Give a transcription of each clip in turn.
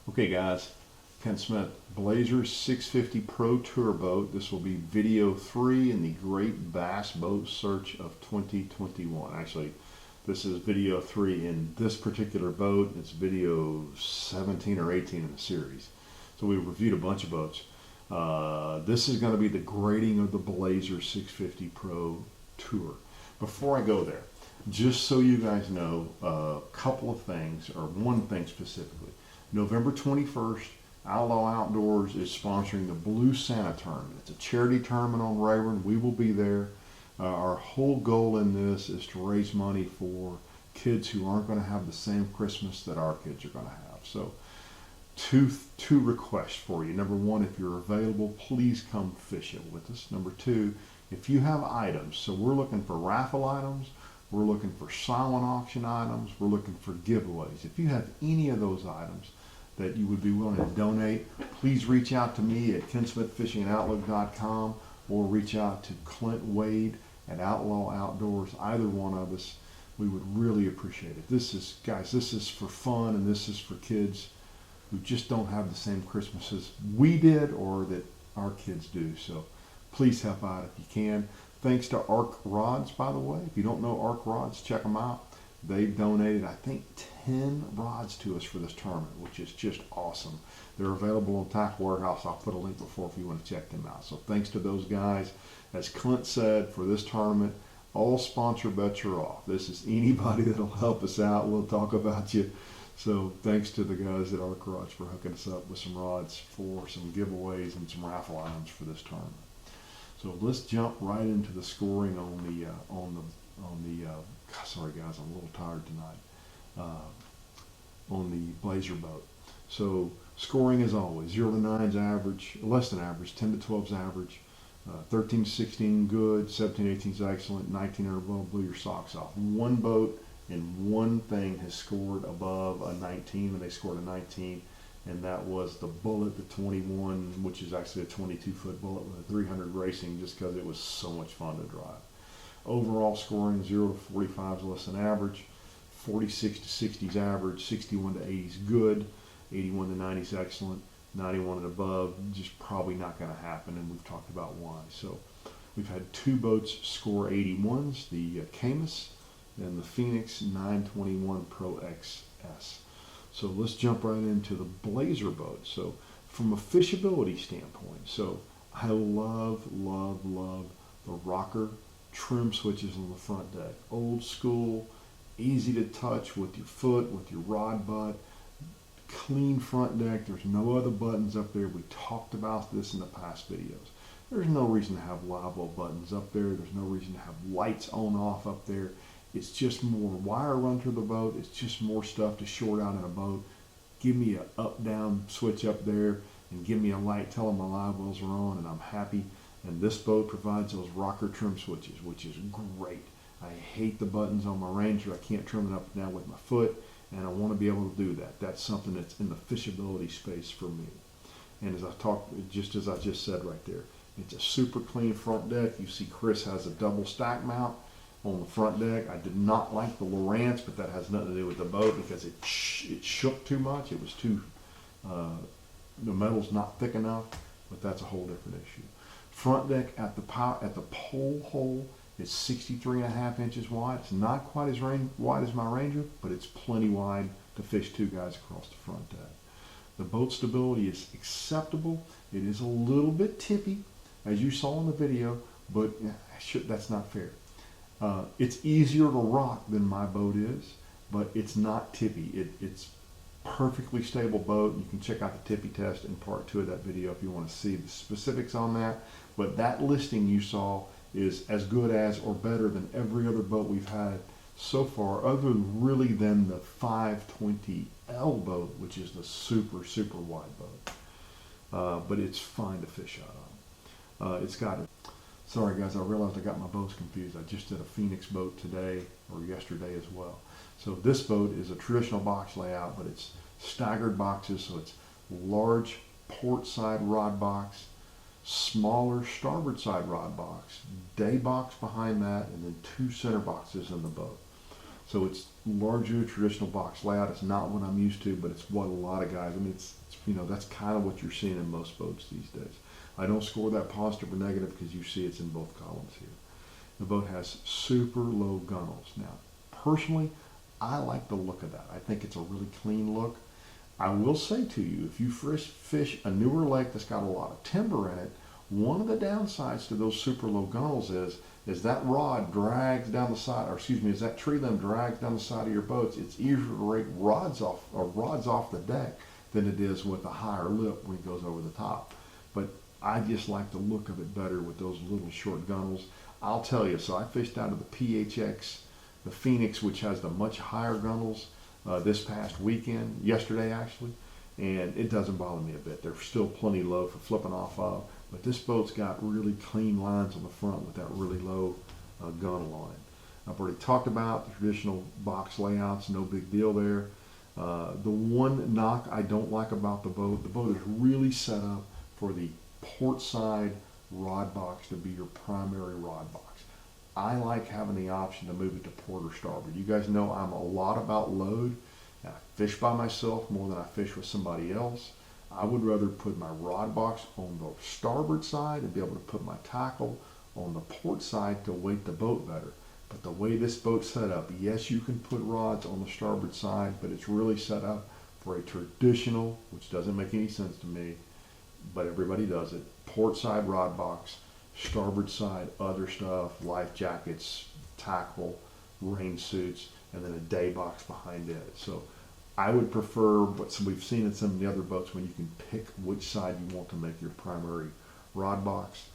Okay guys, Ken Smith, Blazer 650 Pro Tour Boat. This will be video 3 in the Great Bass Boat Search of 2021. Actually, this is video 3 in this particular boat. It's video 17 or 18 in the series. So we reviewed a bunch of boats. This is going to be the grading of the Blazer 650 Pro Tour. Before I go there, just so you guys know, a couple of things, or one thing specifically. November 21st, Outlaw Outdoors is sponsoring the Blue Santa Tournament. It's a charity tournament on Rayburn. We will be there. Our whole goal in this is to raise money for kids who aren't going to have the same Christmas that our kids are going to have. So two requests for you. Number one, if you're available, please come fish it with us. Number two, if you have items, so we're looking for raffle items, we're looking for silent auction items, we're looking for giveaways. If you have any of those items that you would be willing to donate, please reach out to me at kensmithfishingoutlook.com or reach out to Clint Wade at Outlaw Outdoors. Either one of us, we would really appreciate it. This is, guys, this is for fun, and this is for kids who just don't have the same Christmases we did or that our kids do. So please help out if you can. Thanks to Arc Rods, by the way. If you don't know Arc Rods, check them out. They've donated, I think, 10 rods to us for this tournament, which is just awesome. They're available on Tackle Warehouse. I'll put a link before if you want to check them out. So thanks to those guys. As Clint said, for this tournament, all sponsor bets are off. This is anybody that'll help us out. We'll talk about you. So thanks to the guys at Arc Rods for hooking us up with some rods for some giveaways and some raffle items for this tournament. So let's jump right into the scoring on the sorry guys, I'm a little tired tonight, on the Blazer boat. So scoring as always, 0 to 9's average, less than average, 10 to 12's average, 13 to 16 good, 17 to 18's excellent, 19 or above, blew your socks off. One boat and one thing has scored above a 19, and they scored a 19. And that was the Bullet, the 21, which is actually a 22-foot Bullet with a 300 racing, just because it was so much fun to drive. Overall scoring, 0 to 45 is less than average, 46 to 60 is average, 61 to 80 is good, 81 to 90 is excellent, 91 and above, just probably not going to happen, and we've talked about why. So we've had two boats score 81s, the Caymas and the Phoenix 921 Pro XS. So let's jump right into the Blazer boat. So from a fishability standpoint, so I love the rocker trim switches on the front deck. Old school, easy to touch with your foot, with your rod butt, clean front deck. There's no other buttons up there. We talked about this in the past videos. There's no reason to have live well buttons up there. There's no reason to have lights on off up there. It's just more wire run through the boat. It's just more stuff to short out in a boat. Give me an up-down switch up there and give me a light telling my live wells are on, and I'm happy. And this boat provides those rocker trim switches, which is great. I hate the buttons on my Ranger. I can't trim it up and down with my foot, and I want to be able to do that. That's something that's in the fishability space for me. And as I talked, just as I just said right there, it's a super clean front deck. You see Chris has a double stack mount on the front deck. I did not like the Lowrance, but that has nothing to do with the boat because it shook too much. It was too, the metal's not thick enough, but that's a whole different issue. Front deck at the pole hole is 63.5 inches wide. It's not quite as wide as my Ranger, but it's plenty wide to fish two guys across the front deck. The boat stability is acceptable. It is a little bit tippy, as you saw in the video, but that's not fair. It's easier to rock than my boat is, but it's not tippy. It's perfectly stable boat. You can check out the tippy test in part 2 of that video if you want to see the specifics on that. But that listing you saw is as good as or better than every other boat we've had so far, other really than the 520L boat, which is the super wide boat. But it's fine to fish out on. It's got it. Sorry guys, I realized I got my boats confused. I just did a Phoenix boat today or yesterday as well. So this boat is a traditional box layout, but it's staggered boxes, so it's large port side rod box, smaller starboard side rod box, day box behind that, and then 2 center boxes in the boat. So it's largely a traditional box layout. It's not what I'm used to, but it's what a lot of guys, I mean, it's that's kind of what you're seeing in most boats these days. I don't score that positive or negative because you see it's in both columns here. The boat has super low gunnels. Now, personally, I like the look of that. I think it's a really clean look. I will say to you, if you fish a newer lake that's got a lot of timber in it, one of the downsides to those super low gunnels is that rod drags down the side, or excuse me, as that tree limb drags down the side of your boats, it's easier to rake rods off the deck than it is with a higher lip when it goes over the top. But I just like the look of it better with those little short gunnels. I'll tell you, so I fished out of the PHX, the Phoenix, which has the much higher gunnels this past weekend, yesterday actually, and it doesn't bother me a bit. They're still plenty low for flipping off of, but this boat's got really clean lines on the front with that really low gunnel on it. I've already talked about the traditional box layouts, no big deal there. The one knock I don't like about the boat is really set up for the port side rod box to be your primary rod box. I like having the option to move it to port or starboard. You guys know I'm a lot about load. I fish by myself more than I fish with somebody else. I would rather put my rod box on the starboard side and be able to put my tackle on the port side to weight the boat better. But the way this boat's set up, yes, you can put rods on the starboard side, but it's really set up for a traditional, which doesn't make any sense to me, but everybody does it, port side rod box, starboard side other stuff, life jackets, tackle, rain suits, and then a day box behind it. So I would prefer what we've seen in some of the other boats when you can pick which side you want to make your primary rod box.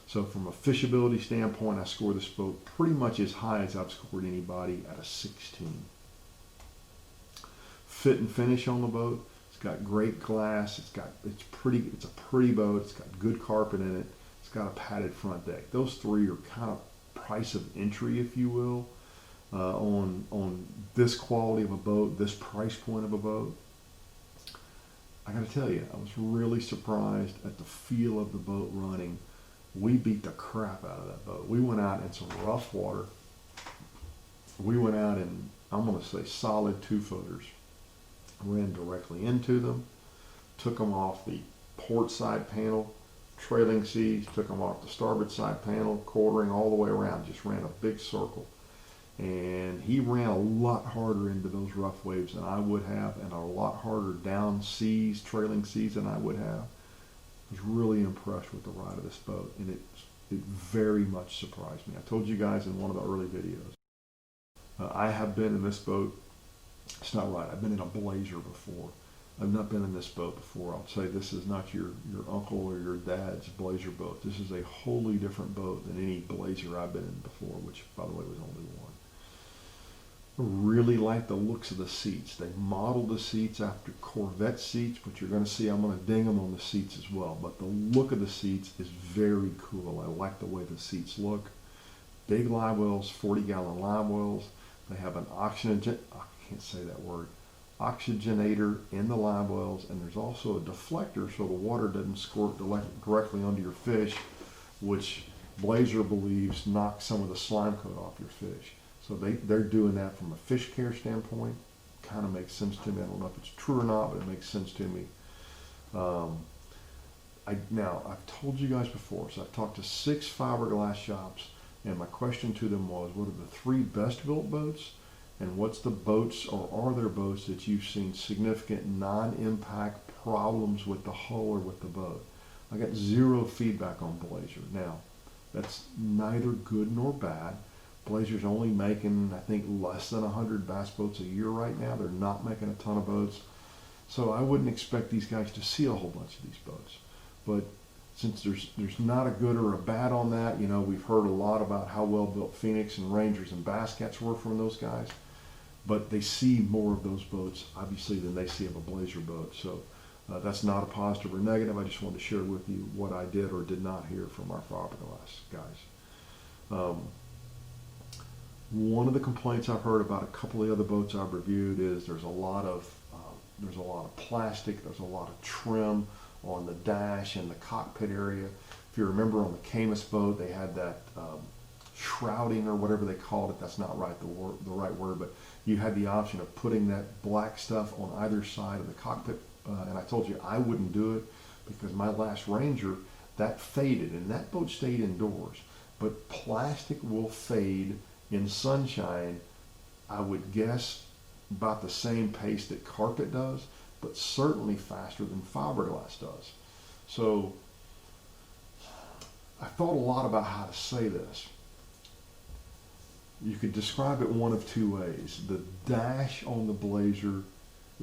So from a fishability standpoint, I score this boat pretty much as high as I've scored anybody at a 16. Fit and finish on the boat. It's got great glass. It's a pretty boat. It's got good carpet in it. It's got a padded front deck. Those three are kind of price of entry, if you will, on this quality of a boat, this price point of a boat. I got to tell you, I was really surprised at the feel of the boat running. We beat the crap out of that boat. We went out in some rough water. We went out in, I'm going to say, solid 2-footers. Ran directly into them, took them off the port side panel, trailing seas, took them off the starboard side panel, quartering all the way around, just ran a big circle. And he ran a lot harder into those rough waves than I would have, and a lot harder down seas, trailing seas than I would have. I was really impressed with the ride of this boat, and it very much surprised me. I told you guys in one of the early videos, I have been in this boat. It's not right. I've been in a Blazer before. I've not been in this boat before. I'll say this is not your uncle or your dad's Blazer boat. This is a wholly different boat than any Blazer I've been in before, which, by the way, was only one. I really like the looks of the seats. They modeled the seats after Corvette seats, but you're going to see I'm going to ding them on the seats as well. But the look of the seats is very cool. I like the way the seats look. Big live wells, 40-gallon live wells. They have an oxygenator in the live wells, and there's also a deflector so the water doesn't squirt directly onto your fish, which Blazer believes knocks some of the slime coat off your fish. So they're doing that from a fish care standpoint. Kind of makes sense to me. I don't know if it's true or not, but it makes sense to me. Now, I've told you guys before, so I've talked to 6 fiberglass shops, and my question to them was, what are the 3 best built boats? And what's the boats, or are there boats that you've seen significant non-impact problems with the hull or with the boat? I got 0 feedback on Blazer. Now, that's neither good nor bad. Blazer's only making, I think, less than 100 bass boats a year right now. They're not making a ton of boats. So I wouldn't expect these guys to see a whole bunch of these boats. But since there's not a good or a bad on that, you know, we've heard a lot about how well built Phoenix and Rangers and Bass Cats were from those guys. But they see more of those boats, obviously, than they see of a Blazer boat. So that's not a positive or negative. I just wanted to share with you what I did or did not hear from our fiberglass guys. One of the complaints I've heard about a couple of the other boats I've reviewed is there's a lot of plastic, there's a lot of trim on the dash and the cockpit area. If you remember on the Caymas boat, they had that shrouding or whatever they called it. That's not right, the right word, but you had the option of putting that black stuff on either side of the cockpit. And I told you I wouldn't do it because my last Ranger, that faded, and that boat stayed indoors. But plastic will fade in sunshine, I would guess about the same pace that carpet does, but certainly faster than fiberglass does. So I thought a lot about how to say this. You could describe it one of two ways. The dash on the Blazer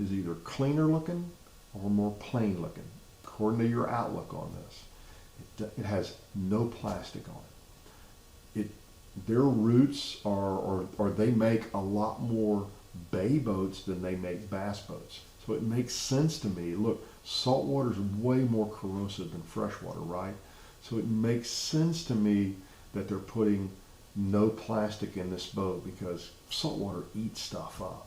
is either cleaner looking or more plain looking, according to your outlook on this. It has no plastic on it. Their roots or they make a lot more bay boats than they make bass boats. So it makes sense to me. Look, saltwater is way more corrosive than freshwater, right? So it makes sense to me that they're putting no plastic in this boat because saltwater eats stuff up.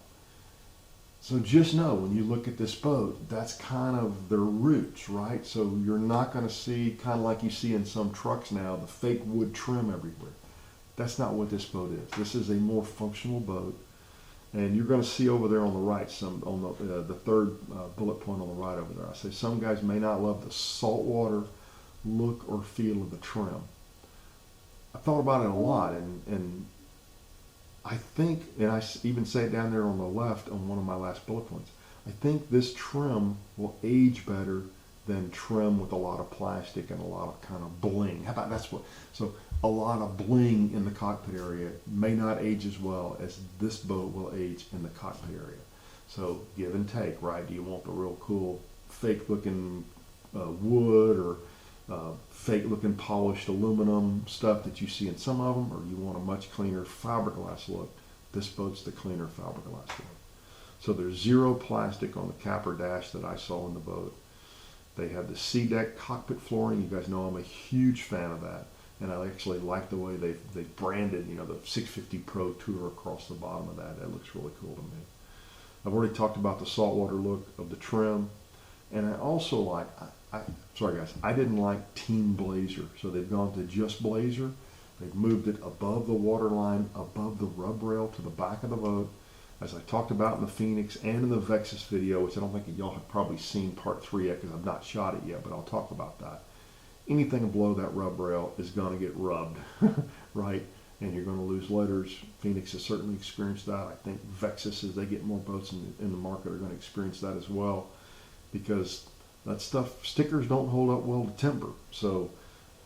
So just know when you look at this boat, that's kind of their roots, right? So you're not going to see, kind of like you see in some trucks now, the fake wood trim everywhere. That's not what this boat is. This is a more functional boat. And you're going to see over there on the right, on the third bullet point on the right over there, I say some guys may not love the saltwater look or feel of the trim. I thought about it a lot, and I think, and I even say it down there on the left on one of my last bullet points, I think this trim will age better than trim with a lot of plastic and a lot of kind of bling. How about so a lot of bling in the cockpit area may not age as well as this boat will age in the cockpit area. So give and take, right? Do you want the real cool fake looking wood or fake looking polished aluminum stuff that you see in some of them, or you want a much cleaner fiberglass look? This boat's the cleaner fiberglass look. So there's zero plastic on the capper dash that I saw in the boat. They have the C-deck cockpit flooring. You guys know I'm a huge fan of that. And I actually like the way they branded, you know, the 650 Pro Tour across the bottom of that. That looks really cool to me. I've already talked about the saltwater look of the trim. And I also like, sorry guys, I didn't like Team Blazer. So they've gone to just Blazer. They've moved it above the waterline, above the rub rail to the back of the boat. As I talked about in the Phoenix and in the Vexus video, which I don't think y'all have probably seen part 3 yet because I've not shot it yet, but I'll talk about that. Anything below that rub rail is going to get rubbed, right? And you're going to lose letters. Phoenix has certainly experienced that. I think Vexus, as they get more boats in the market, are going to experience that as well, because that stuff, stickers don't hold up well to timber. So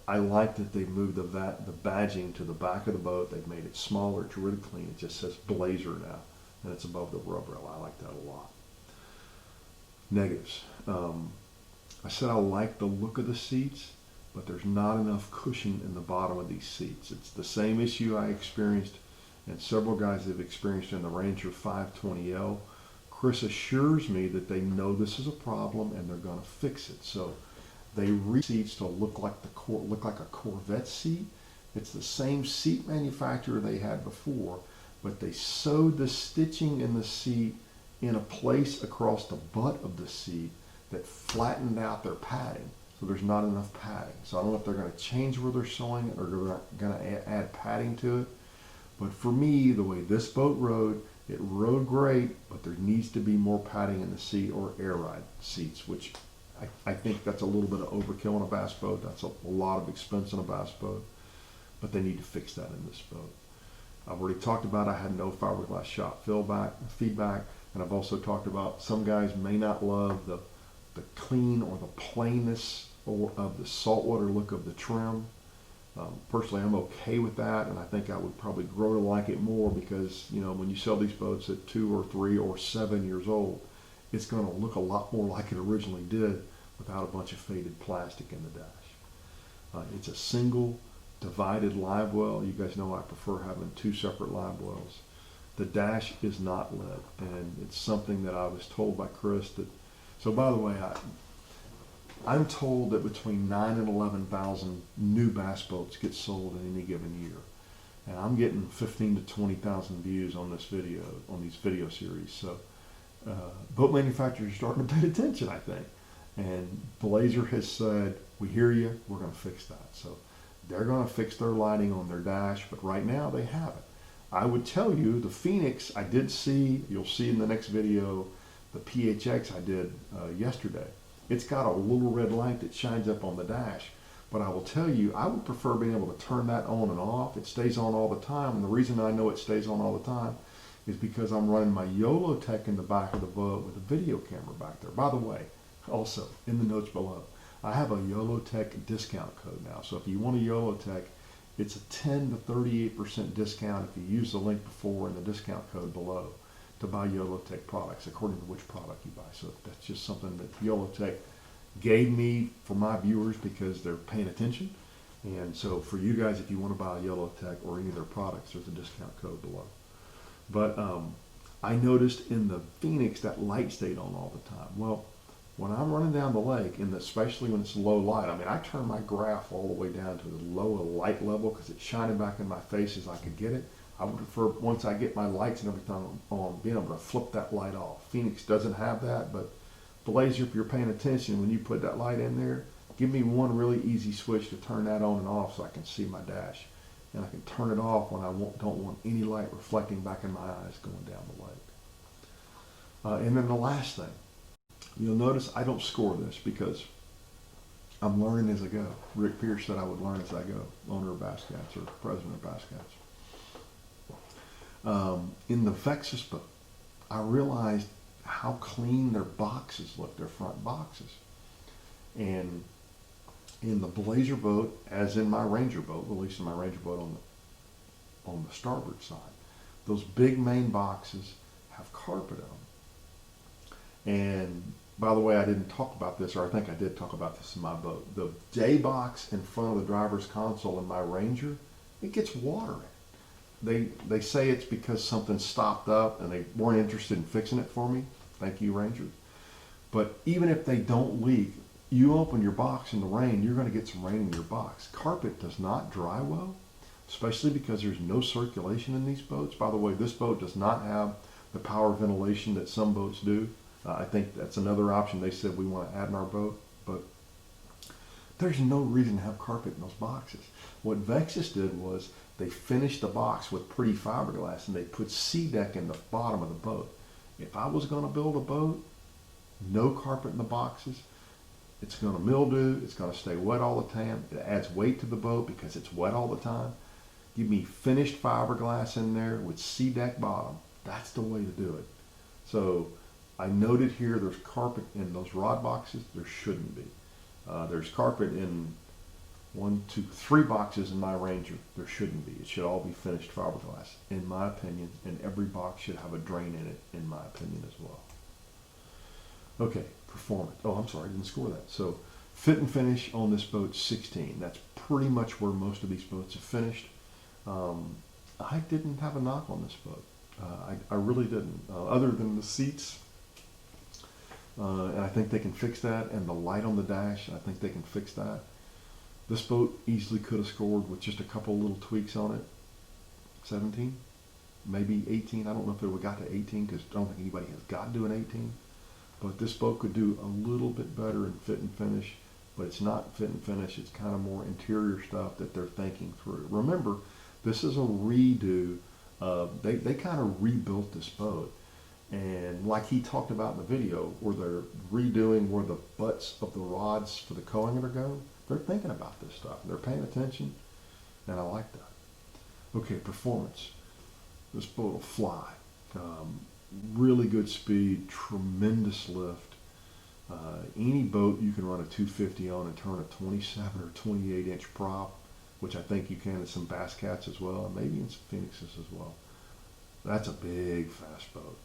I like that they moved the badging to the back of the boat. They've made it smaller. It's really clean. It just says Blazer now, and it's above the rub rail. I like that a lot. Negatives. I said I like the look of the seats, but there's not enough cushion in the bottom of these seats. It's the same issue I experienced, and several guys have experienced in the Ranger 520L. Chris assures me that they know this is a problem and they're going to fix it. So they seats to look like a Corvette seat. It's the same seat manufacturer they had before, but they sewed the stitching in the seat in a place across the butt of the seat that flattened out their padding. So there's not enough padding. So I don't know if they're going to change where they're sewing it or they're going to add padding to it. But for me, the way this boat rode, it rode great, but there needs to be more padding in the seat or air ride seats, which I think that's a little bit of overkill in a bass boat. That's a lot of expense in a bass boat, but they need to fix that in this boat. I've already talked about I had no fiberglass shop feedback, and I've also talked about some guys may not love the clean or the plainness of the saltwater look of the trim. Personally, I'm okay with that, and I think I would probably grow to like it more because, you know, when you sell these boats at 2 or 3 or 7 years old, it's going to look a lot more like it originally did without a bunch of faded plastic in the dash. It's a single divided live well. You guys know I prefer having 2 separate live wells. The dash is not lit, and it's something that I was told by Chris that. So by the way, I'm told that between 9,000 and 11,000 new bass boats get sold in any given year, and I'm getting 15,000 to 20,000 views on this video, on these video series. So boat manufacturers are starting to pay attention, I think. And Blazer has said, "We hear you. We're going to fix that." So They're going to fix their lighting on their dash, but right now they haven't. I would tell you the Phoenix, I did see, you'll see in the next video, the PHX I did yesterday. It's got a little red light that shines up on the dash. But I will tell you, I would prefer being able to turn that on and off. It stays on all the time. And the reason I know it stays on all the time is because I'm running my YOLO Tech in the back of the boat with a video camera back there. By the way, also in the notes below, I have a YOLO Tech discount code now. So if you want a YOLO Tech, it's a 10 to 38% discount if you use the link before and the discount code below to buy YOLO Tech products, according to which product you buy. So that's just something that YOLO Tech gave me for my viewers because they're paying attention. And so for you guys, if you want to buy a YOLO Tech or any of their products, there's a discount code below. But I noticed in the Phoenix that light stayed on all the time. Well, when I'm running down the lake, and especially when it's low light, I mean, I turn my graph all the way down to the low light level because it's shining back in my face as I could get it. I would prefer, once I get my lights and everything on, being able to flip that light off. Phoenix doesn't have that, but Blazer, if you're paying attention, when you put that light in there, give me one really easy switch to turn that on and off so I can see my dash. And I can turn it off when I don't want any light reflecting back in my eyes going down the lake. And then the last thing, you'll notice I don't score this because I'm learning as I go. Rick Pierce said I would learn as I go, owner of Bass Cats or president of Bass Cats. In the Vexus boat, I realized how clean their boxes look, their front boxes. And in the Blazer boat, as in my Ranger boat, at least in my Ranger boat on the starboard side, those big main boxes have carpet on them. And by the way, I didn't talk about this, or I think I did talk about this in my boat. The day box in front of the driver's console in my Ranger, it gets water in it. They say it's because something stopped up and they weren't interested in fixing it for me. Thank you, Ranger. But even if they don't leak, you open your box in the rain, you're going to get some rain in your box. Carpet does not dry well, especially because there's no circulation in these boats. By the way, this boat does not have the power ventilation that some boats do. I think that's another option they said we want to add in our boat, but there's no reason to have carpet in those boxes. What Vexus did was they finished the box with pretty fiberglass and they put SeaDek in the bottom of the boat. If I was going to build a boat, no carpet in the boxes, it's going to mildew, it's going to stay wet all the time, it adds weight to the boat because it's wet all the time. Give me finished fiberglass in there with SeaDek bottom. That's the way to do it. So I noted here there's carpet in those rod boxes. There shouldn't be. There's carpet in 1, 2, 3 boxes in my Ranger. There shouldn't be. It should all be finished fiberglass, in my opinion, and every box should have a drain in it, in my opinion as well. Okay, performance. Oh, I'm sorry, I didn't score that. So fit and finish on this boat, 16. That's pretty much where most of these boats have finished. I didn't have a knock on this boat. I really didn't, other than the seats. And I think they can fix that, and the light on the dash, I think they can fix that. This boat easily could have scored with just a couple little tweaks on it. 17, maybe 18. I don't know if it would have got to 18 because I don't think anybody has got to an 18. But this boat could do a little bit better in fit and finish, but it's not fit and finish. It's kind of more interior stuff that they're thinking through. Remember, this is a redo. They kind of rebuilt this boat. And like he talked about in the video, where they're redoing where the butts of the rods for the coing are going, they're thinking about this stuff. They're paying attention, and I like that. Okay, performance. This boat will fly. Really good speed, tremendous lift. Any boat you can run a 250 on and turn a 27 or 28 inch prop, which I think you can in some Bass Cats as well, and maybe in some Phoenixes as well. That's a big, fast boat.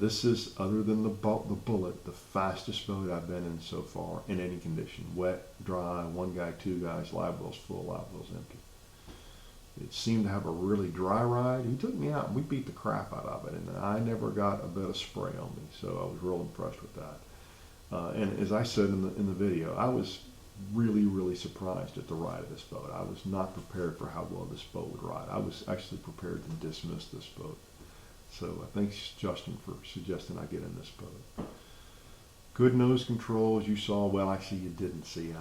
This is, other than the Bullet, the fastest boat I've been in so far in any condition. Wet, dry, one guy, two guys, live wells full, live wells empty. It seemed to have a really dry ride. He took me out and we beat the crap out of it, and I never got a bit of spray on me, so I was real impressed with that. And as I said in the video, I was really, really surprised at the ride of this boat. I was not prepared for how well this boat would ride. I was actually prepared to dismiss this boat. So thanks, Justin, for suggesting I get in this boat. Good nose control, as you saw. Well, actually, you didn't see.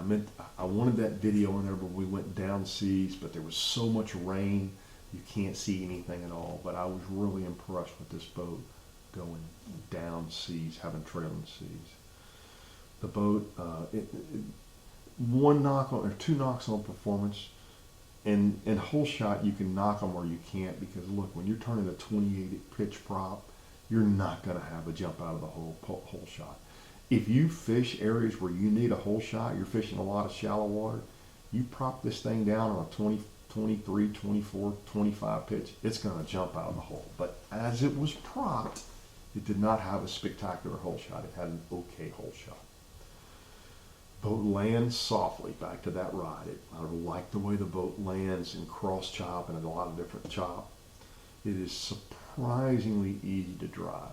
I wanted that video in there, but we went down seas, but there was so much rain, you can't see anything at all. But I was really impressed with this boat going down seas, having trailing seas. The boat, one knock on, or two knocks on performance, and whole shot you can knock them or you can't, because look, when you're turning a 28 pitch prop, you're not going to have a jump out of the whole shot. If you fish areas where you need a whole shot, you're fishing a lot of shallow water, you prop this thing down on a 20, 23, 24, 25 pitch, it's going to jump out of the hole. But as it was propped, it did not have a spectacular hole shot. It had an okay hole shot. Boat lands softly. Back to that ride. I like the way the boat lands in cross chop and in a lot of different chop. It is surprisingly easy to drive.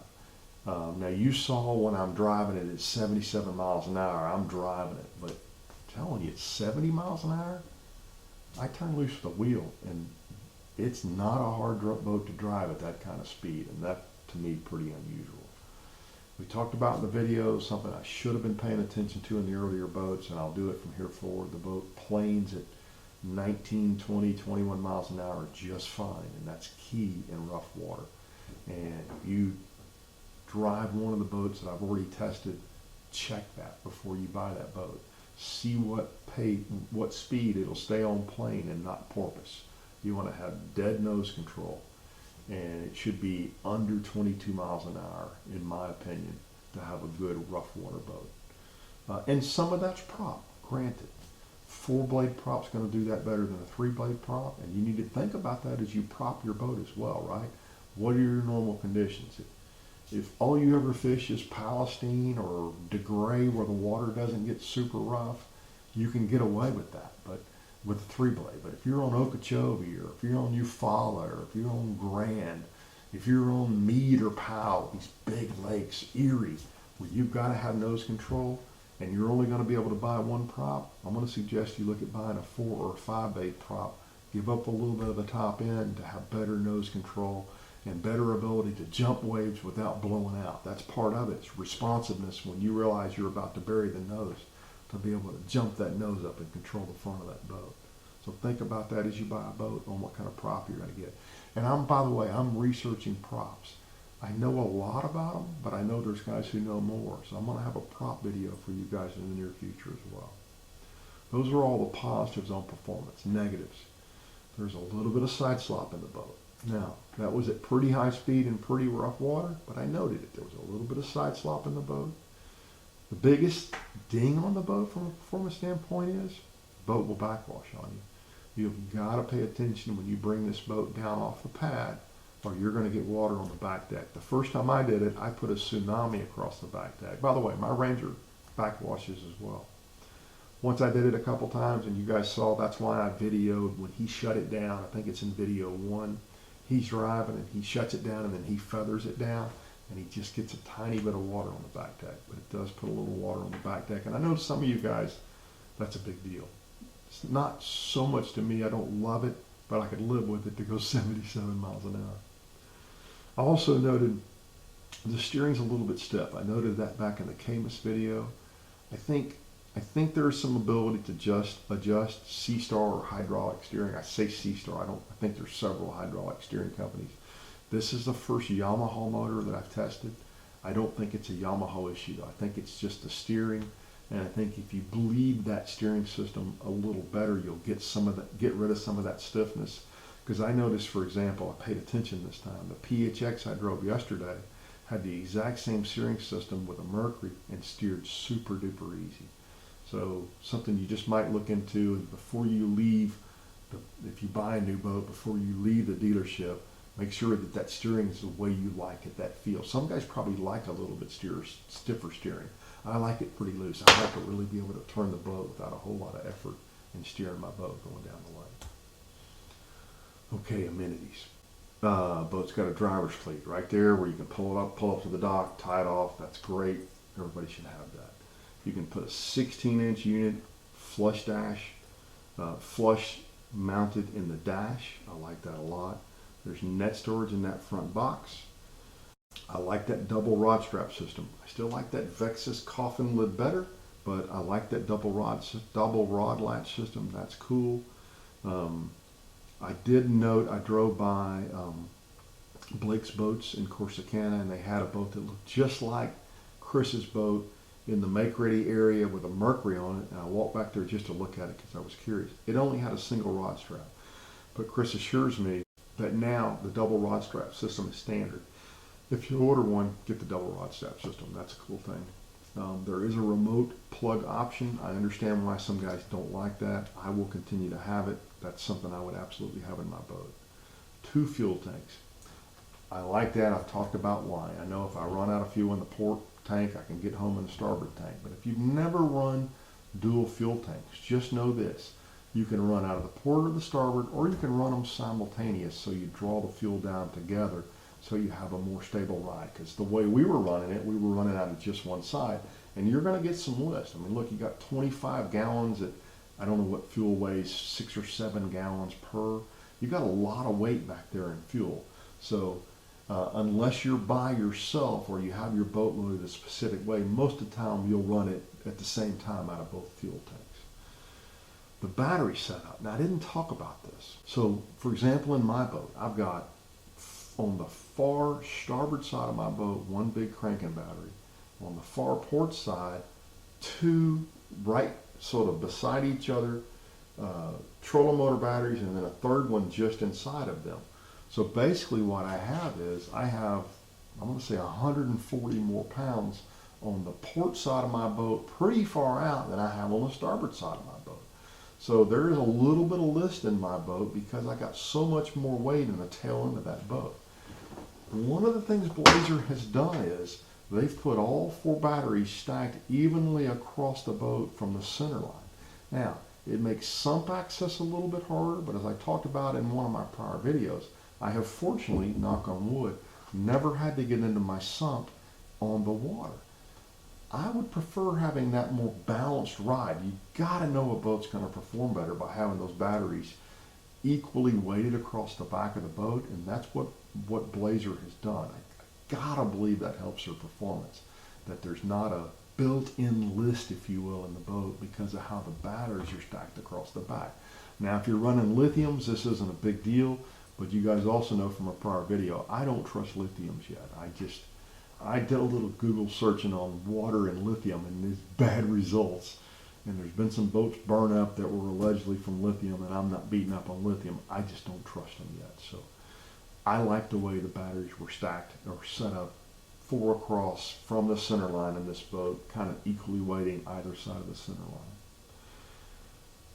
Now you saw when I'm driving it at 77 miles an hour, I'm driving it, but I'm telling you, it's 70 miles an hour. I turn loose the wheel, and it's not a hard boat to drive at that kind of speed, and that to me pretty unusual. We talked about in the video something I should have been paying attention to in the earlier boats, and I'll do it from here forward. The boat planes at 19, 20, 21 miles an hour just fine, and that's key in rough water. And if you drive one of the boats that I've already tested, check that before you buy that boat. See what speed it'll stay on plane and not porpoise. You want to have dead nose control, and it should be under 22 miles an hour, in my opinion, to have a good rough water boat. And some of that's prop, granted. 4-blade prop's going to do that better than a 3-blade prop, and you need to think about that as you prop your boat as well, right? What are your normal conditions? If all you ever fish is Palestine or DeGray where the water doesn't get super rough, you can get away with that, but with a 3-blade. But if you're on Okeechobee, or if you're on Eufaula, or if you're on Grand, if you're on Meade or Powell, these big lakes, Erie, where you've got to have nose control, and you're only going to be able to buy one prop, I'm going to suggest you look at buying a 4 or 5-bait prop. Give up a little bit of the top end to have better nose control and better ability to jump waves without blowing out. That's part of it. It's responsiveness when you realize you're about to bury the nose, to be able to jump that nose up and control the front of that boat. So think about that as you buy a boat, on what kind of prop you're going to get. And by the way, I'm researching props. I know a lot about them, but I know there's guys who know more. So I'm going to have a prop video for you guys in the near future as well. Those are all the positives on performance. Negatives: there's a little bit of side slop in the boat. Now, that was at pretty high speed and pretty rough water, but I noted it. There was a little bit of side slop in the boat. The biggest ding on the boat from a performance standpoint is the boat will backwash on you. You've got to pay attention when you bring this boat down off the pad, or you're going to get water on the back deck. The first time I did it, I put a tsunami across the back deck. By the way, my Ranger backwashes as well. Once I did it a couple times, and you guys saw, that's why I videoed when he shut it down. I think it's in video 1. He's driving and he shuts it down, and then he feathers it down, and he just gets a tiny bit of water on the back deck. But it does put a little water on the back deck. And I know some of you guys, that's a big deal. It's not so much to me. I don't love it, but I could live with it to go 77 miles an hour. I also noted the steering's a little bit stiff. I noted that back in the Caymas video. I think there's some ability to adjust C-Star or hydraulic steering. I say C-Star. I think there's several hydraulic steering companies. This is the first Yamaha motor that I've tested. I don't think it's a Yamaha issue, though. I think it's just the steering, and I think if you bleed that steering system a little better, you'll get rid of some of that stiffness. Because I noticed, for example, I paid attention this time. The PHX I drove yesterday had the exact same steering system with a Mercury and steered super duper easy. So something you just might look into, and before you leave, if you buy a new boat, before you leave the dealership, make sure that steering is the way you like it, that feel. Some guys probably like a little bit stiffer steering. I like it pretty loose. I like to really be able to turn the boat without a whole lot of effort in steering my boat going down the lake. Okay, amenities. Boat's got a driver's fleet right there where you can pull up to the dock, tie it off. That's great. Everybody should have that. You can put a 16-inch unit, flush dash, flush mounted in the dash. I like that a lot. There's net storage in that front box. I like that double rod strap system. I still like that Vexus coffin lid better, but I like that double rod latch system. That's cool. I did note, I drove by Blake's Boats in Corsicana, and they had a boat that looked just like Chris's boat in the make-ready area with a Mercury on it, and I walked back there just to look at it because I was curious. It only had a single rod strap, but Chris assures me that now the double rod strap system is standard. If you order one, get the double rod strap system. That's a cool thing. There is a remote plug option. I understand why some guys don't like that. I will continue to have it. That's something I would absolutely have in my boat. 2 fuel tanks. I like that. I've talked about why. I know if I run out of fuel in the port tank, I can get home in the starboard tank. But if you've never run dual fuel tanks, just know this. You can run out of the port or the starboard, or you can run them simultaneous, so you draw the fuel down together so you have a more stable ride. Because the way we were running it, we were running out of just one side, and you're going to get some lift. I mean, look, you got 25 gallons at, I don't know what fuel weighs, 6 or 7 gallons per. You've got a lot of weight back there in fuel. So unless you're by yourself or you have your boat loaded a specific way, most of the time you'll run it at the same time out of both fuel tanks. The battery setup. Now, I didn't talk about this. So, for example, in my boat, I've got on the far starboard side of my boat, 1 big cranking battery. On the far port side, 2 right sort of beside each other trolling motor batteries, and then a 3rd one just inside of them. So basically what I have is, I have, I'm going to say 140 more pounds on the port side of my boat, pretty far out, than I have on the starboard side of my boat. So there is a little bit of list in my boat because I got so much more weight in the tail end of that boat. One of the things Blazer has done is they've put all 4 batteries stacked evenly across the boat from the center line. Now, it makes sump access a little bit harder, but as I talked about in one of my prior videos, I have fortunately, knock on wood, never had to get into my sump on the water. I would prefer having that more balanced ride. You gotta know a boat's gonna perform better by having those batteries equally weighted across the back of the boat, and that's what Blazer has done. I gotta believe that helps their performance, that there's not a built-in list, if you will, in the boat because of how the batteries are stacked across the back. Now, if you're running lithiums, this isn't a big deal, but you guys also know from a prior video, I don't trust lithiums yet. I did a little Google searching on water and lithium, and there's bad results. And there's been some boats burn up that were allegedly from lithium, and I'm not beating up on lithium. I just don't trust them yet. So I like the way the batteries were stacked or set up 4 across from the center line in this boat, kind of equally weighting either side of the center line.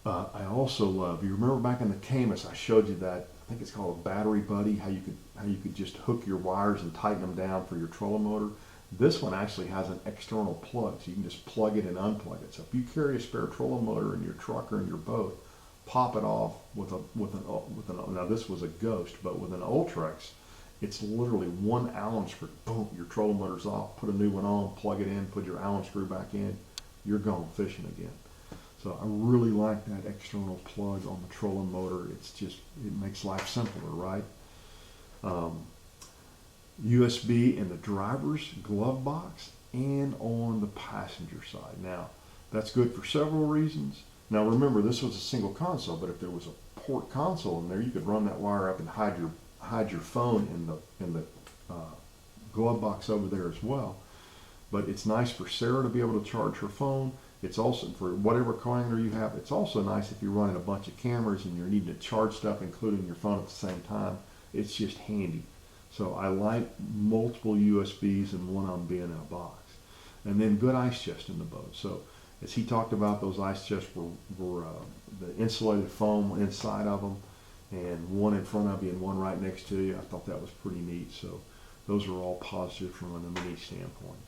I also love, you remember back in the Caymas, I showed you that, I think it's called a battery buddy, how you could just hook your wires and tighten them down for your trolling motor. This one actually has an external plug, so you can just plug it and unplug it. So if you carry a spare trolling motor in your truck or in your boat, pop it off with an now this was a Ghost, but with an Ultrex, it's literally 1 Allen screw. Boom, your trolling motor's off. Put a new one on, plug it in, put your Allen screw back in. You're going fishing again. So I really like that external plug on the trolling motor. It makes life simpler, right? USB in the driver's glove box and on the passenger side. Now, that's good for several reasons. Now remember, this was a single console, but if there was a port console in there, you could run that wire up and hide your phone in the glove box over there as well. But it's nice for Sarah to be able to charge her phone. It's also, for whatever coiner you have, it's also nice if you're running a bunch of cameras and you're needing to charge stuff, including your phone at the same time. It's just handy. So I like multiple USBs and one of them being in a box. And then good ice chest in the boat. So as he talked about, those ice chests were the insulated foam inside of them, and one in front of you and one right next to you. I thought that was pretty neat. So those are all positive from an amenity standpoint.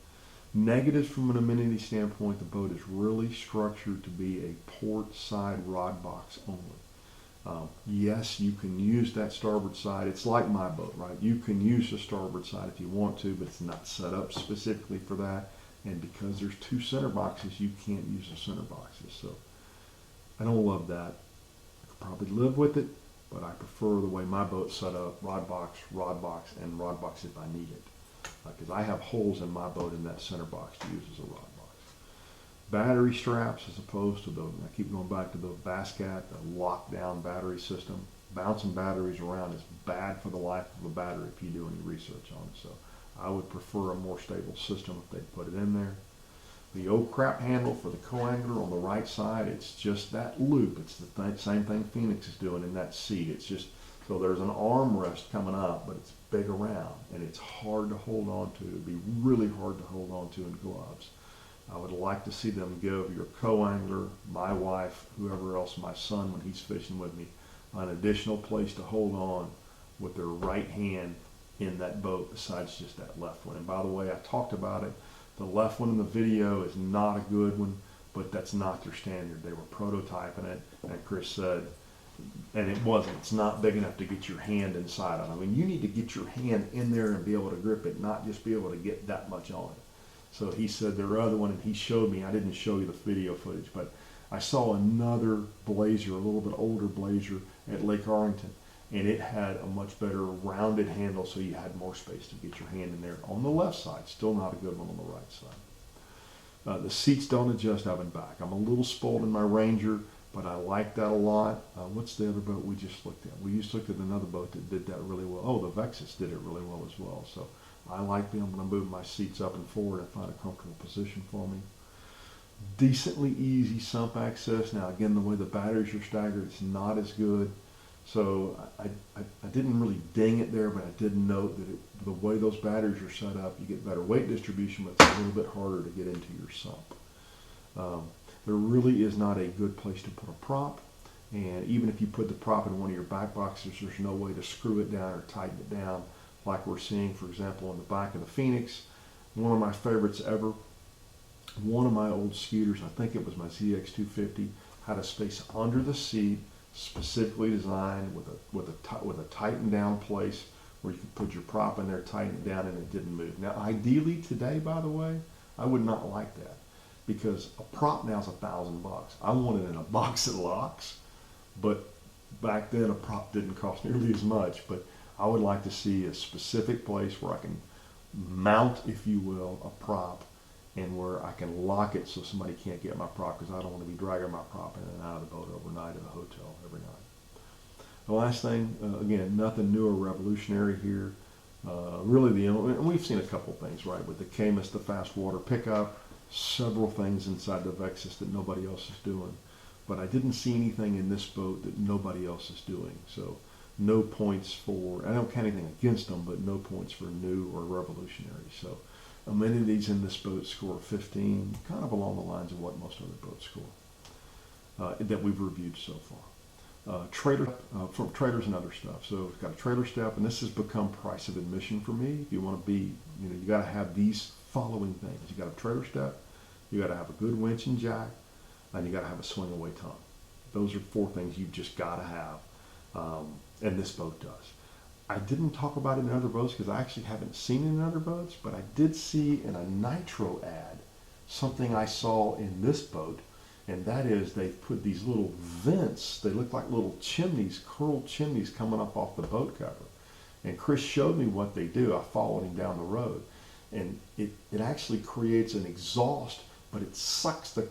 Negatives from an amenity standpoint, the boat is really structured to be a port side rod box only. Yes, you can use that starboard side. It's like my boat, right? You can use the starboard side if you want to, but it's not set up specifically for that. And because there's 2 center boxes, you can't use the center boxes. So I don't love that. I could probably live with it, but I prefer the way my boat's set up: rod box, and rod box if I need it. because I have holes in my boat in that center box to use as a rod box. Battery straps, as opposed to I keep going back to the Bass Cat, the lockdown battery system. Bouncing batteries around is bad for the life of a battery if you do any research on it. So I would prefer a more stable system if they put it in there. The O-crap handle for the co-angler on the right side, it's just that loop. It's the same thing Phoenix is doing in that seat. It's just, so there's an armrest coming up, but it's big around, and it's hard to hold on to. It'd be really hard to hold on to in gloves. I would like to see them give your co-angler, my wife, whoever else, my son when he's fishing with me, an additional place to hold on with their right hand in that boat besides just that left one. And by the way, I talked about it. The left one in the video is not a good one, but that's not their standard. They were prototyping it, and Chris said, and it wasn't. It's not big enough to get your hand inside of it. I mean, you need to get your hand in there and be able to grip it, not just be able to get that much on it. So he said their other one, and he showed me, I didn't show you the video footage, but I saw another Blazer, a little bit older Blazer at Lake Arlington, and it had a much better rounded handle, so you had more space to get your hand in there on the left side. Still not a good one on the right side. The seats don't adjust up and back. I'm a little spoiled in my Ranger, but I like that a lot. What's the other boat we just looked at? We just looked at another boat that did that really well. Oh, the Vexus did it really well as well. So I like being able to move my seats up and forward and find a comfortable position for me. Decently easy sump access. Now again, the way the batteries are staggered, it's not as good. So I didn't really ding it there, but I did note that the way those batteries are set up, you get better weight distribution, but it's a little bit harder to get into your sump. There really is not a good place to put a prop, and even if you put the prop in one of your back boxes, there's no way to screw it down or tighten it down like we're seeing, for example, on the back of the Phoenix. One of my favorites ever, one of my old scooters, I think it was my ZX250, had a space under the seat, specifically designed with a tightened down place where you could put your prop in there, tighten it down, and it didn't move. Now, ideally today, by the way, I would not like that, because a prop now is $1,000. I want it in a box that locks, but back then a prop didn't cost nearly as much. But I would like to see a specific place where I can mount, if you will, a prop, and where I can lock it so somebody can't get my prop, because I don't want to be dragging my prop in and out of the boat overnight in the hotel every night. The last thing, again, nothing new or revolutionary here. Really, and we've seen a couple things, right? With the Caymas, the fast water pickup, several things inside the Vexus that nobody else is doing. But I didn't see anything in this boat that nobody else is doing. So no points for, I don't count anything against them, but no points for new or revolutionary. So amenities in this boat score 15, kind of along the lines of what most other boats score that we've reviewed so far. From trailers and other stuff. So it's got a trailer step, and this has become price of admission for me. If you want to be, you got to have these following things. You got a trailer step, you got to have a good winch and jack, and you got to have a swing away tongue. Those are 4 things you've just got to have, and this boat does. I didn't talk about it in other boats because I actually haven't seen it in other boats, but I did see in a nitro ad something I saw in this boat, and that is they've put these little vents. They look like little chimneys, curled chimneys coming up off the boat cover. And Chris showed me what they do. I followed him down the road, and it actually creates an exhaust, but it sucks the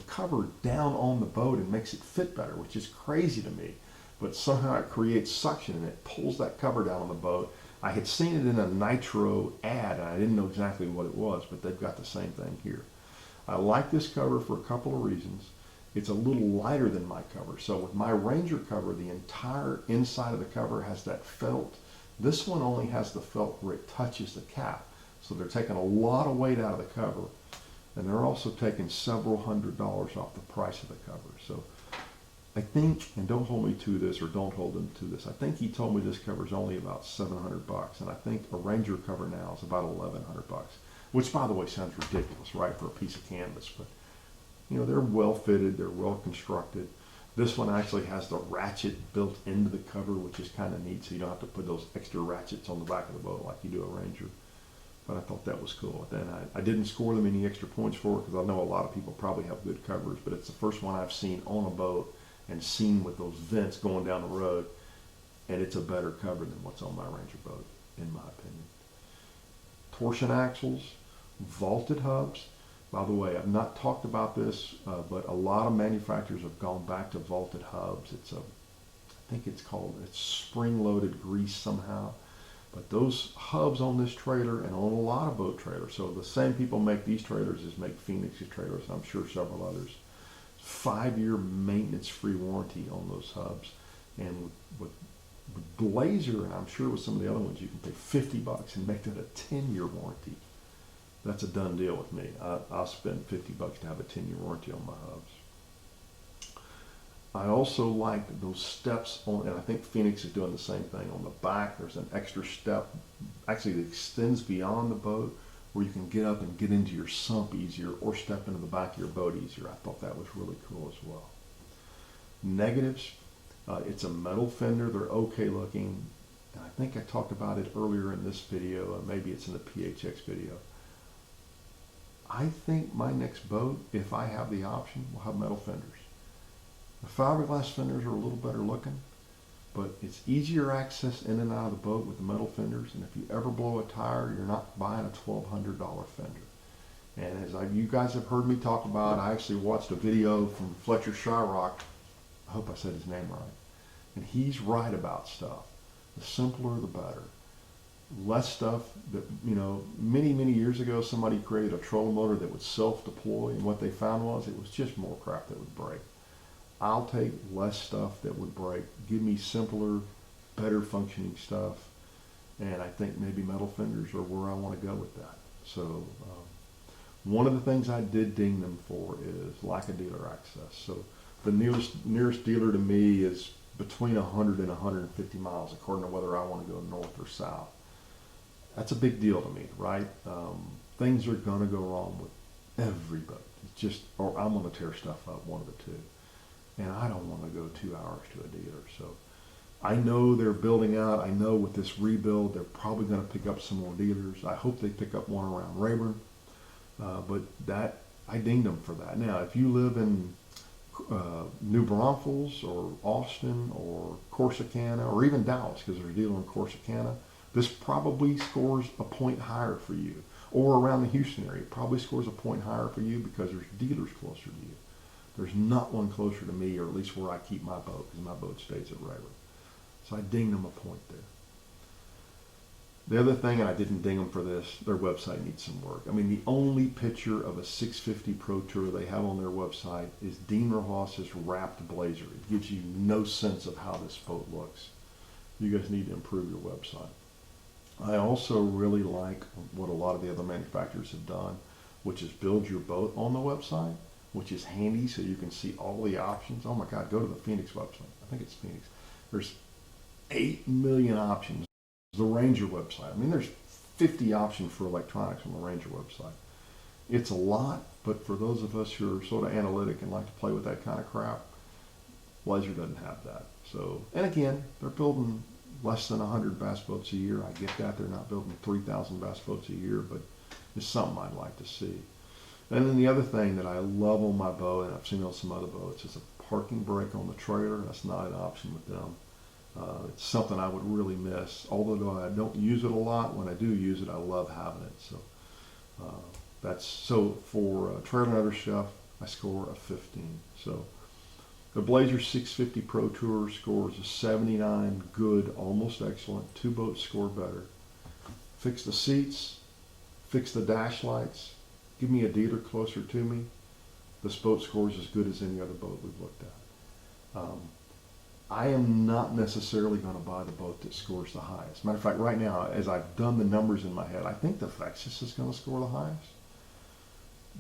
cover down on the boat and makes it fit better, which is crazy to me. But somehow it creates suction and it pulls that cover down on the boat. I had seen it in a nitro ad, and I didn't know exactly what it was, but they've got the same thing here. I like this cover for a couple of reasons. It's a little lighter than my cover. So with my Ranger cover, the entire inside of the cover has that felt. This one only has the felt where it touches the cap. So they're taking a lot of weight out of the cover, and they're also taking several $100s off the price of the cover. So I think, and don't hold me to this, or don't hold him to this, I think he told me this cover is only about $700, and I think a Ranger cover now is about $1,100, which, by the way, sounds ridiculous, right, for a piece of canvas, but they're well fitted, they're well constructed. This one actually has the ratchet built into the cover, which is kind of neat, so you don't have to put those extra ratchets on the back of the boat like you do a Ranger. But I thought that was cool. Then I didn't score them any extra points for it, because I know a lot of people probably have good covers, but it's the first one I've seen on a boat and seen with those vents going down the road, and it's a better cover than what's on my Ranger boat. in my opinion. Torsion axles, vaulted hubs. By the way, I've not talked about this, but a lot of manufacturers have gone back to vaulted hubs. I think it's spring-loaded grease somehow. But those hubs on this trailer and on a lot of boat trailers, so the same people make these trailers as make Phoenix's trailers, I'm sure several others. 5-year maintenance-free warranty on those hubs. And with Blazer, and I'm sure with some of the other ones, you can pay $50 and make that a 10-year warranty. That's a done deal with me. I'll spend $50 to have a 10-year warranty on my hubs. I also like those steps on, and I think Phoenix is doing the same thing. On the back, there's an extra step, actually that extends beyond the boat, where you can get up and get into your sump easier or step into the back of your boat easier. I thought that was really cool as well. Negatives, it's a metal fender. They're okay looking. And I think I talked about it earlier in this video, maybe it's in the PHX video. I think my next boat, if I have the option, will have metal fenders. The fiberglass fenders are a little better looking, but it's easier access in and out of the boat with the metal fenders. And if you ever blow a tire, you're not buying a $1,200 fender. And as you guys have heard me talk about, I actually watched a video from Fletcher Shyrock. I hope I said his name right. And he's right about stuff. The simpler, the better. Less stuff that, many, many years ago, somebody created a trolling motor that would self-deploy, and what they found was it was just more crap that would break. I'll take less stuff that would break. Give me simpler, better functioning stuff. And I think maybe metal fenders are where I want to go with that. So one of the things I did ding them for is lack of dealer access. So the nearest dealer to me is between 100 and 150 miles, according to whether I want to go north or south. That's a big deal to me, right? Things are going to go wrong with every boat. It's just, or I'm going to tear stuff up, one of the two. And I don't want to go 2 hours to a dealer. So I know they're building out. I know with this rebuild, they're probably going to pick up some more dealers. I hope they pick up one around Rayburn. But I dinged them for that. Now, if you live in New Braunfels or Austin or Corsicana or even Dallas, because there's a dealer in Corsicana, this probably scores a point higher for you. Or around the Houston area, it probably scores a point higher for you because there's dealers closer to you. There's not one closer to me, or at least where I keep my boat, because my boat stays at Rayburn. So I dinged them a point there. The other thing, and I didn't ding them for this, their website needs some work. I mean, the only picture of a 650 Pro Tour they have on their website is Dean Rojas' wrapped Blazer. It gives you no sense of how this boat looks. You guys need to improve your website. I also really like what a lot of the other manufacturers have done, which is build your boat on the website, which is handy so you can see all the options. Oh my God, go to the Phoenix website. I think it's Phoenix. There's 8 million options. The Ranger website. I mean, there's 50 options for electronics on the Ranger website. It's a lot, but for those of us who are sort of analytic and like to play with that kind of crap, Blazer doesn't have that. So, and again, they're building less than 100 bass boats a year. I get that. They're not building 3,000 bass boats a year, but it's something I'd like to see. And then the other thing that I love on my boat, and I've seen on some other boats, is a parking brake on the trailer. That's not an option with them. It's something I would really miss. Although I don't use it a lot, when I do use it, I love having it. So for trailer and other stuff, I score a 15. So the Blazer 650 Pro Tour scores a 79, good, almost excellent. 2 boats score better. Fix the seats, fix the dash lights, give me a dealer closer to me. This boat scores as good as any other boat we've looked at. I am not necessarily going to buy the boat that scores the highest. Matter of fact, right now, as I've done the numbers in my head, I think the Vexus is going to score the highest.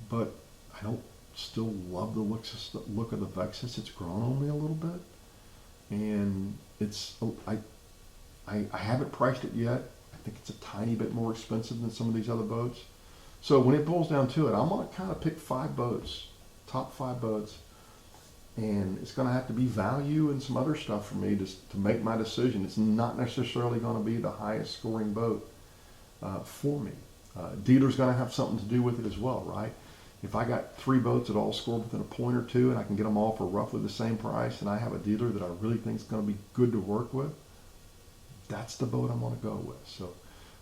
But I don't still love the look of the Vexus. It's grown on me a little bit. And I haven't priced it yet. I think it's a tiny bit more expensive than some of these other boats. So when it boils down to it, I'm going to kind of pick 5 boats, top 5 boats. And it's going to have to be value and some other stuff for me to make my decision. It's not necessarily going to be the highest scoring boat for me. Dealer's going to have something to do with it as well, right? If I got 3 boats that all score within a point or 2 and I can get them all for roughly the same price, and I have a dealer that I really think is going to be good to work with, that's the boat I'm going to go with. So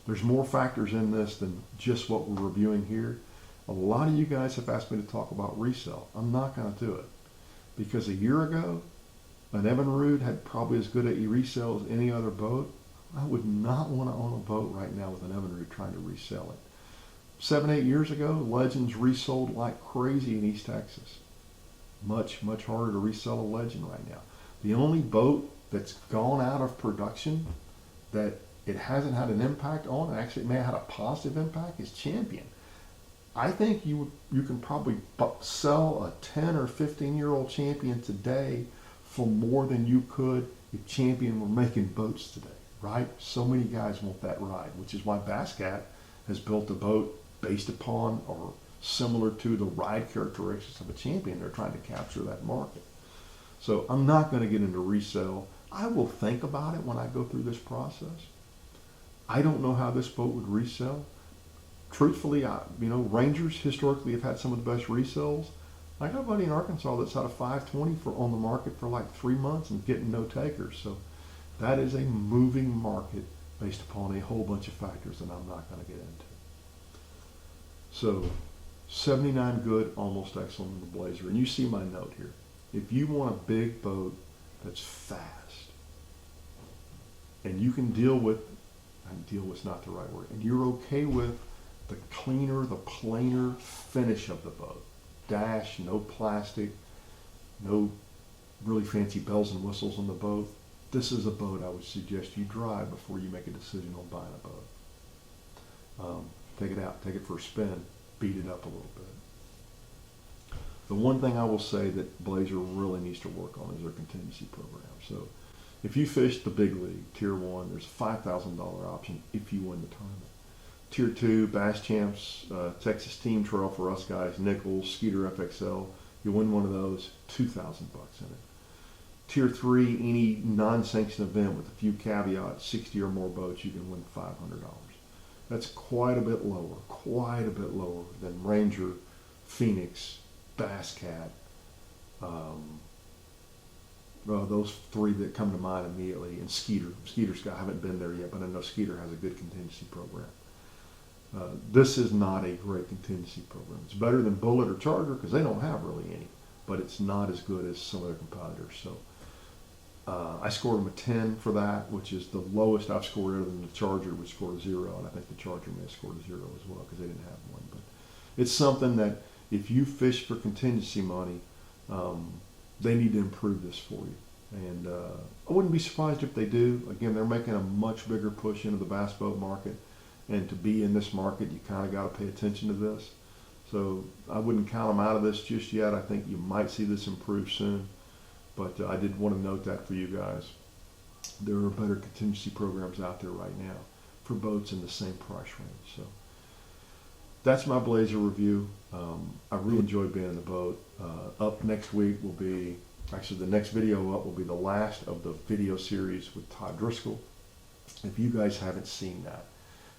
There's more factors in this than just what we're reviewing here. A lot of you guys have asked me to talk about resale. I'm not going to do it because a year ago, an Evinrude had probably as good a resale as any other boat. I would not want to own a boat right now with an Evinrude trying to resell it. 7, 8 years ago, Legends resold like crazy in East Texas. Much, much harder to resell a Legend right now. The only boat that's gone out of production that it hasn't had an impact on, and actually it may have had a positive impact, is Champion. I think you can probably sell a 10 or 15-year-old Champion today for more than you could if Champion were making boats today, right? So many guys want that ride, which is why Bass Cat has built a boat based upon or similar to the ride characteristics of a Champion. They're trying to capture that market. So I'm not going to get into resale. I will think about it when I go through this process. I don't know how this boat would resell. Truthfully, Rangers historically have had some of the best resales. I got a buddy in Arkansas that's had a 520 on the market for like 3 months and getting no takers. So that is a moving market based upon a whole bunch of factors that I'm not going to get into. So 79 good, almost excellent in the Blazer. And you see my note here. If you want a big boat that's fast and you can deal with not the right word, and you're okay with the cleaner, the plainer finish of the boat. Dash, no plastic, no really fancy bells and whistles on the boat. This is a boat I would suggest you drive before you make a decision on buying a boat. Take it out, take it for a spin, beat it up a little bit. The one thing I will say that Blazer really needs to work on is their contingency program. So if you fish the big league, Tier 1, there's a $5,000 option if you win the tournament. Tier 2, Bass Champs, Texas Team Trail for us guys, Nichols, Skeeter FXL. You win one of those, $2,000 in it. Tier 3, any non-sanctioned event with a few caveats, 60 or more boats, you can win $500. That's quite a bit lower than Ranger, Phoenix, Bass Cat. Those three that come to mind immediately, and Skeeter. I haven't been there yet, but I know Skeeter has a good contingency program. This is not a great contingency program. It's better than Bullet or Charger because they don't have really any, but it's not as good as some of their competitors. So I scored them a 10 for that, which is the lowest I've scored other than the Charger, which scored a 0, and I think the Charger may have scored a 0 as well because they didn't have one. But it's something that if you fish for contingency money, they need to improve this for you. And I wouldn't be surprised if they do. Again, they're making a much bigger push into the bass boat market. And to be in this market, you kind of got to pay attention to this. So I wouldn't count them out of this just yet. I think you might see this improve soon. But I did want to note that for you guys. There are better contingency programs out there right now for boats in the same price range. So that's my Blazer review. I really enjoyed being in the boat. Up next week will be, actually the next video up will be the last of the video series with Todd Driscoll. If you guys haven't seen that,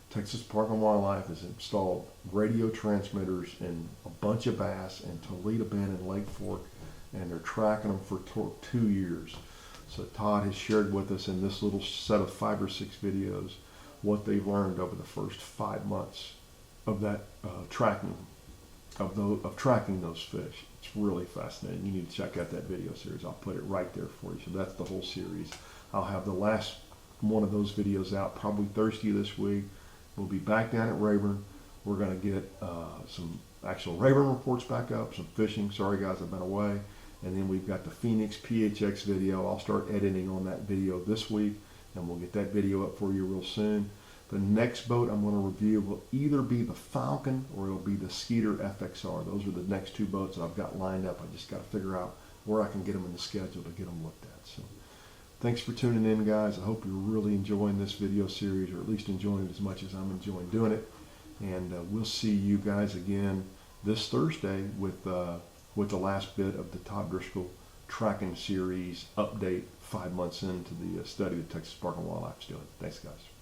Texas Park and Wildlife has installed radio transmitters in a bunch of bass in Toledo Bend and Lake Fork, and they're tracking them for 2 years. So Todd has shared with us in this little set of 5 or 6 videos what they've learned over the first 5 months of that tracking those fish. It's really fascinating. You need to check out that video series. I'll put it right there for you. So that's the whole series. I'll have the last one of those videos out probably Thursday this week. We'll be back down at Rayburn. We're going to get some actual Rayburn reports back up, some fishing. Sorry guys, I've been away. And then we've got the Phoenix PHX video. I'll start editing on that video this week, and we'll get that video up for you real soon. The next boat I'm going to review will either be the Falcon or it'll be the Skeeter FXR. Those are the next 2 boats that I've got lined up. I just got to figure out where I can get them in the schedule to get them looked at. So thanks for tuning in, guys. I hope you're really enjoying this video series, or at least enjoying it as much as I'm enjoying doing it. And we'll see you guys again this Thursday with the last bit of the Todd Driscoll tracking series update 5 months into the study that Texas Park and Wildlife is doing. Thanks, guys.